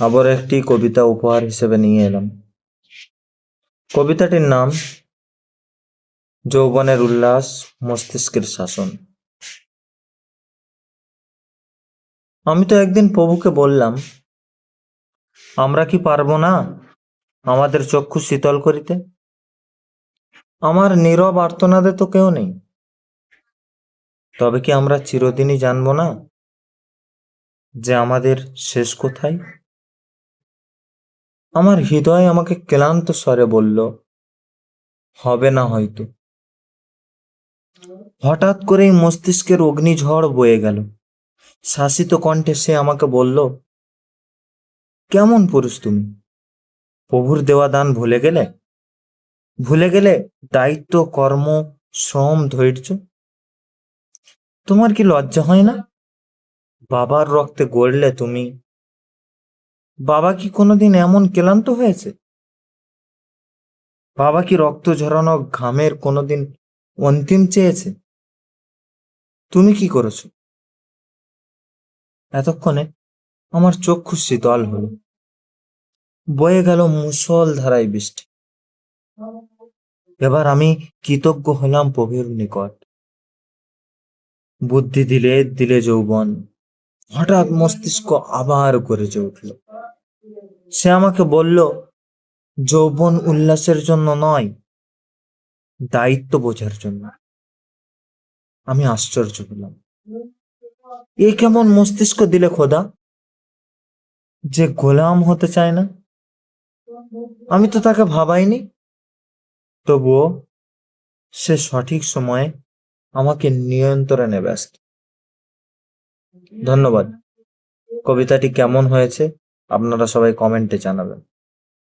আবার একটি কবিতা উপহার হিসেবে নিয়ে এলাম। কবিতাটির নাম যৌবনের উল্লাস, মস্তিষ্কের শাসন। আমি তো একদিন প্রভুকে বললাম, আমরা কি পারবো না আমাদের চক্ষু শীতল করিতে? আমার নীরব আর্তনাদে তো কেউ নেই। তবে কি আমরা চিরদিনই জানবো না যে আমাদের শেষ কোথায়? আমার হৃদয় আমাকে ক্লান্ত স্বরে বলল, হবে না হয়তো। হঠাৎ করেই মস্তিষ্কের অগ্নিঝড় বয়ে গেল। শাসিত কণ্ঠে সে আমাকে বলল, কেমন পুরুষ তুমি? প্রভুর দেওয়া দান ভুলে গেলে? ভুলে গেলে দায়িত্ব, কর্ম, শ্রম, ধৈর্য? তোমার কি লজ্জা হয় না? বাবার রক্তে গড়লে তুমি। বাবা কি কোনোদিন এমন ক্লান্ত হয়েছে? বাবা কি রক্ত ঝরানো ঘামের কোনোদিন অন্তিম চেয়েছে? তুমি কি করেছো? এতক্ষণে আমার চক্ষু শীতল হলো। বয়ে গেল মুষল ধারায় বৃষ্টি। এবার আমি কৃতজ্ঞ হলাম প্রভুর নিকট। বুদ্ধি দিলে দিলে যৌবন। হঠাৎ মস্তিষ্ক আবার গরজে উঠল। সে আমাকে বলল, যৌবন উল্লাসের জন্য নয়, দায়িত্ব বোঝার জন্য। আমি আশ্চর্য হলাম, এ কেমন মস্তিষ্ক দিলে খোদা, যে গোলাম হতে চায় না? আমি তো তাকে ভাবাইনি। তবুও সে সঠিক সময়ে আমাকে নিয়ন্ত্রণে ব্যস্ত। ধন্যবাদ। কবিতাটি কেমন হয়েছে আপনারা সবাই কমেন্টে জানাবেন।